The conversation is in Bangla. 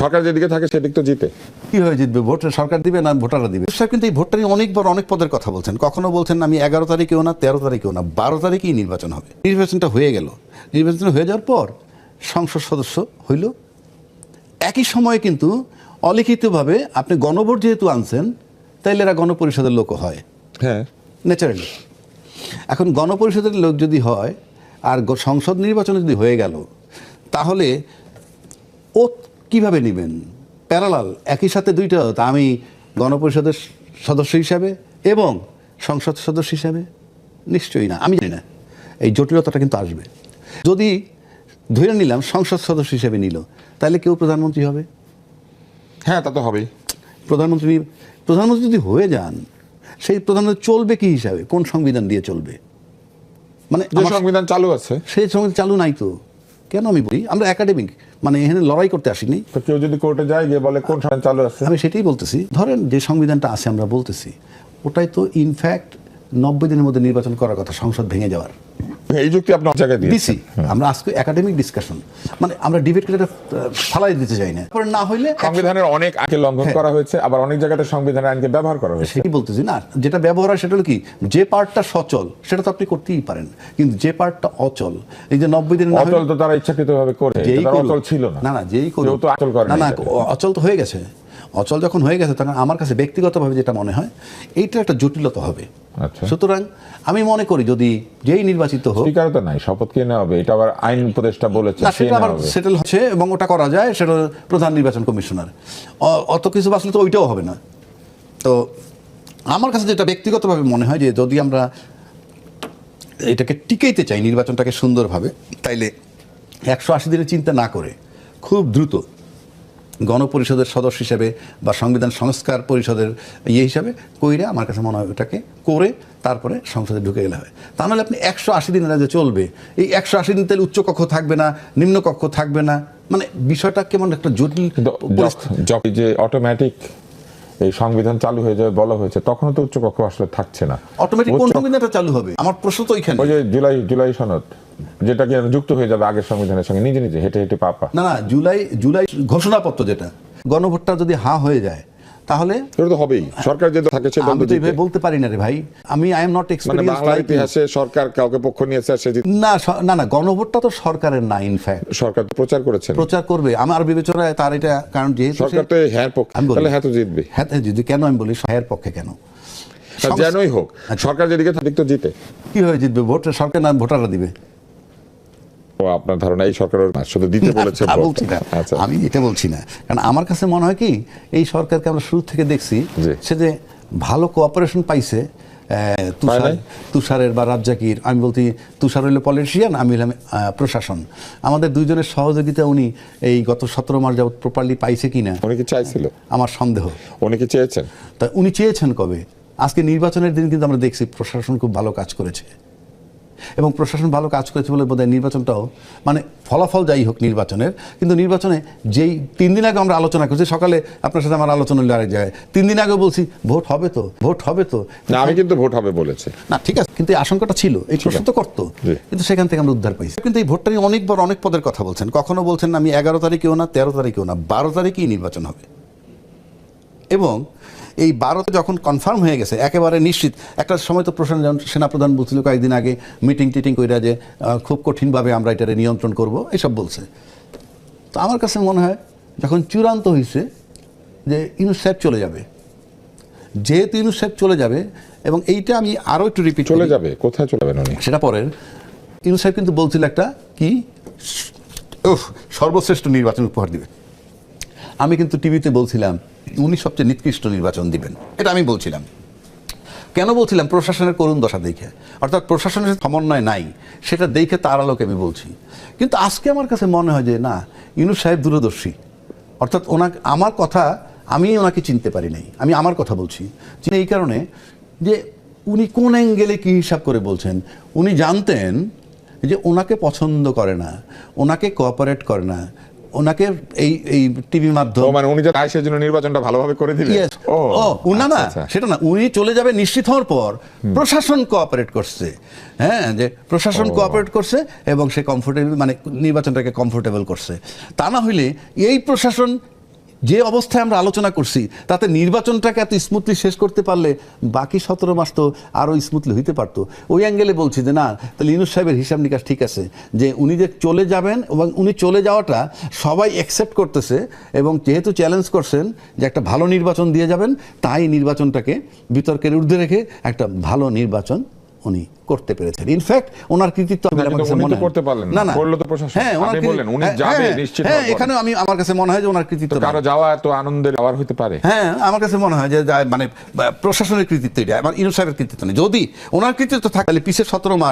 সরকার যেদিকে থাকে সেদিক তো জিতে। কিভাবে জিতবে? ভোট সরকার দিবে না ভোটাররা দিবে? স্যার কিন্তু এই ভোটটা নিয়ে অনেকবার অনেক পদের কথা বলছেন। কখনো বলছেন আমি 11 তারিখেও না, 13 তারিখেও না, 12 তারিখেই নির্বাচন হবে। নির্বাচনটা হয়ে গেল। নির্বাচন হয়ে যাওয়ার পর সংসদ সদস্য হইল। একই সময়ে কিন্তু অলিখিতভাবে আপনি গণভোট যেহেতু আনছেন, তাইলে এরা গণপরিষদের লোক হয়। হ্যাঁ, ন্যাচারালি। এখন গণপরিষদের লোক যদি হয় আর সংসদ নির্বাচন যদি হয়ে গেল, তাহলে ও কিভাবে নেবেন? প্যারালাল একই সাথে দুইটা, তা আমি গণপরিষদের সদস্য হিসাবে এবং সংসদ সদস্য হিসাবে? নিশ্চয়ই না। আমি জানি না, এই জটিলতাটা কিন্তু আসবে। যদি ধরে নিলাম সংসদ সদস্য হিসেবে নিল, তাহলে কেউ প্রধানমন্ত্রী হবে? হ্যাঁ, তা তো হবেই। প্রধানমন্ত্রী যদি হয়ে যান, সেই প্রধানমন্ত্রী চলবে কি হিসাবে? কোন সংবিধান দিয়ে চলবে? মানে যে সংবিধান চালু আছে সেই সংবিধান চালু নাই তো। কেন আমি বলি, আমরা একাডেমিক, মানে এখানে লড়াই করতে আসিনি। তো কেউ যদি কোর্টে যায় গিয়ে বলে কোন সংবিধান চালু আছে, আমি সেটাই বলতেছি। ধরেন যে সংবিধানটা আছে আমরা বলতেছি, ওটাই তো ইনফ্যাক্ট 90 দিনের মধ্যে নির্বাচন করার কথা, সংসদ ভেঙে যাওয়ার। এই যুক্তি আপনি জায়গায় দিছি দিয়েছেন। আমরা আজকে একাডেমিক ডিসকাশন, মানে আমরা ডিবেট করে ফালাই দিতে চাই না। না হইলে সংবিধানের অনেক আগে লঙ্ঘন করা হয়েছে, আবার অনেক জায়গাতে সংবিধানের আইনকে ব্যবহার করা হয়েছে। সেটাই বলতেছি না, যেটা ব্যবহার হয় সেটা হলো কি, যে পার্টটা সচল সেটা তো আপনি করতেই পারেন, কিন্তু যে পার্টটা অচল, এই যে 90 দিন অচল তো তারা ইচ্ছাকৃতভাবে করে, অচল ছিল না। না যেই কেউ তো অচল করে না, অচল তো হয়ে গেছে। অচল যখন হয়ে গেছে, তখন আমার কাছে ব্যক্তিগতভাবে যেটা মনে হয়, এইটা একটা জটিলতা হবে। সুতরাং আমি মনে করি যদি যেই নির্বাচিত হোক, স্পিকারও তো নাই, শপথ কে নেওয়া হবে? এটা আবার আইন উপদেষ্টা বলেছে, সেটা আবার সেটেল হচ্ছে এবং ওটা করা যায়, সেটা প্রধান নির্বাচন কমিশনার। অত কিছু বাঁচলে তো ওইটাও হবে না। তো আমার কাছে যেটা ব্যক্তিগতভাবে মনে হয়, যে যদি আমরা এটাকে টিকাইতে চাই, নির্বাচনটাকে সুন্দরভাবে, তাইলে 180 দিনের চিন্তা না করে খুব দ্রুত গণপরিষদের সদস্য হিসেবে বা সংবিধান সংস্কার পরিষদের হিসাবে কইরা, আমার কাছে মনে হয় ওটাকে করে তারপরে সংসদে ঢুকে গেলে হয়। তা নাহলে আপনি 180 দিন যে চলবে, এই 180 দিন তাহলে উচ্চকক্ষ থাকবে না, নিম্নকক্ষ থাকবে না, মানে বিষয়টা কেমন একটা জটিল। যে অটোমেটিক এই সংবিধান চালু হয়ে যাবে বলা হয়েছে, তখনও তো উচ্চকক্ষ আসলে থাকছে না। অটোমেটিক কোন সংবিধানটা চালু হবে? আমার প্রশ্ন তো ওইখানে। ওই যে জুলাই সনদ, যেটা কি যুক্ত হয়ে যাবে আগের সংবিধানের সঙ্গে, নিজে নিজে হেঁটে হেঁটে পাপা। না, জুলাই ঘোষণাপত্র, যেটা গণভোটটা যদি হয়ে যায়, তাহলে তো হবেই। সরকার যে থাকে সে আমি তো এইভাবে বলতে পারি না রে ভাই। আমি আই এম নট এক্সপেরিয়েন্সড। বাংলার ইতিহাসে সরকার কাউকে পক্ষ নিয়েছে সে না, গণভোটটা তো সরকারের না। ইনফ্যাক্ট সরকার তো প্রচার করবে। আমার বিবেচনায় তার এটা, কারণ যেহেতু সরকার তো হ্যাঁ পক্ষে, তাহলে হ্যাঁ তো জিতবে। হ্যাঁ যদি, কেন আমি বলি হ্যাঁ পক্ষে কেন? যেনই হোক, সরকার যেদিকে থাকে তো জিতে। কিভাবে জিতবে? ভোট সরকার না ভোটাররা দিবে? আপনার ধারণা এই সরকার শুধু দিতে বলেছে? আমি এটা বলছি না, কারণ আমার কাছে মনে হয় কি, এই সরকারকে আমরা শুরু থেকে দেখছি সে যে ভালো কোঅপারেশন পাইছে তুষারের বা রাজ্জাকির। আমি বলছি তুষার হইলো পলিটিশিয়ান, আমি হইলাম প্রশাসন। আমাদের দুইজনের সহযোগিতা উনি এই গত 17 মাস যাবত প্রপারলি পাইছে কিনা, উনি কি চাইছিল? আমার সন্দেহ। উনি কি চেয়েছেন? তা উনি চেয়েছেন কবে? আজকে নির্বাচনের দিন কিন্তু আমরা দেখছি প্রশাসন খুব ভালো কাজ করেছে, এবং প্রশাসন ভালো কাজ করেছে বলে বোধহয় নির্বাচনটাও, মানে ফলাফল যাই হোক নির্বাচনের, কিন্তু নির্বাচনে যেই 3 দিন আগে আমরা আলোচনা করছি, সকালে আপনার সাথে আমার আলোচনা হলো আরেক জায়গায়, 3 দিন আগে বলছি ভোট হবে তো। না, আমি কিন্তু ভোট হবে বলেছি না, ঠিক আছে, কিন্তু এই আশঙ্কাটা ছিল, এই প্রশ্ন তো করতো, কিন্তু সেখান থেকে আমরা উদ্ধার পাইছি। কিন্তু এই ভোটটা নিয়ে অনেকবার অনেক পদের কথা বলছেন। কখনো বলছেন আমি 11 তারিখেও না, 13 তারিখেও না, 12 তারিখেই নির্বাচন হবে। এবং এই 12তে যখন কনফার্ম হয়ে গেছে একেবারে নিশ্চিত, একটা সময় তো সেনাপ্রধান বলছিল কয়েকদিন আগে মিটিং কইরা যে খুব কঠিনভাবে আমরা এটারে নিয়ন্ত্রণ করব, এসব বলছে। তো আমার কাছে মনে হয় যখন চূড়ান্ত হয়েছে যে ইউনূস সাহেব চলে যাবে, যেহেতু ইউনূস সাহেব চলে যাবে, এবং এইটা আমি আরও একটু রিপিট, চলে যাবে কোথায় চলে যাবেন উনি সেটা পরের। ইউনূস সাহেব কিন্তু বলছিল একটা কি সর্বশ্রেষ্ঠ নির্বাচন উপহার দিবে। আমি কিন্তু টিভিতে বলছিলাম উনি সবচেয়ে নিকৃষ্ট নির্বাচন দিবেন, এটা আমি বলছিলাম। কেন বলছিলাম? প্রশাসনের করুণ দশা দেখে, অর্থাৎ প্রশাসনের সমন্বয় নাই, সেটা দেখে তার আলোকে আমি বলছি। কিন্তু আজকে আমার কাছে মনে হয় যে না, ইউনূস সাহেব দূরদর্শী। অর্থাৎ আমার কথা, আমি ওনাকে চিনতে পারি নাই, আমি আমার কথা বলছি এই কারণে যে উনি কোন অ্যাঙ্গেলে কী হিসাব করে বলছেন। উনি জানতেন যে ওনাকে পছন্দ করে না, ওনাকে কোঅপারেট করে না, ওনাকে এই টিভি মাধ্যম, মানে উনি যে আইসের জন্য নির্বাচনটা ভালোভাবে করে দিলেন। না, সেটা না, উনি চলে যাবে নিশ্চিত হওয়ার পর প্রশাসন কোঅপারেট করছে। হ্যাঁ, যে প্রশাসন কোঅপারেট করছে এবং সে কমফোর্টেবল, মানে নির্বাচনটাকে কমফোর্টেবল করছে। তা না হইলে এই প্রশাসন যে অবস্থায় আমরা আলোচনা করছি তাতে নির্বাচনটাকে এত স্মুথলি শেষ করতে পারলে বাকি 17 মাস তো আরও স্মুথলি হইতে পারতো। ওই অ্যাঙ্গেলে বলছি যে না, তাহলে ইউনূস সাহেবের হিসাব নিকাশ ঠিক আছে যে উনি যে চলে যাবেন এবং উনি চলে যাওয়াটা সবাই অ্যাকসেপ্ট করতেছে, এবং যেহেতু চ্যালেঞ্জ করছেন যে একটা ভালো নির্বাচন দিয়ে যাবেন, তাই নির্বাচনটাকে বিতর্কের ঊর্ধ্বে রেখে একটা ভালো নির্বাচন উনি করতে পেরেছেন। ইনফ্যাক্ট ওনার কৃতিত্ব আমার কাছে মনে হয় করতে পারলেন না, করলো তো প্রশাসন। হ্যাঁ, আপনি বললেন উনি যাবে নিশ্চিত। হ্যাঁ, এখানে আমার কাছে মনে হয় যে ওনার কৃতিত্ব কারো যাওয়া এত আনন্দের যাওয়ার হতে পারে। হ্যাঁ, আমার কাছে মনে হয় যে মানে প্রশাসনের কৃতিত্ব এটা, আমার ইউনূস সাহেবের কৃতিত্ব নেই। যদি ওনার কৃতিত্ব থাকে তাহলে পিছের 17 মাস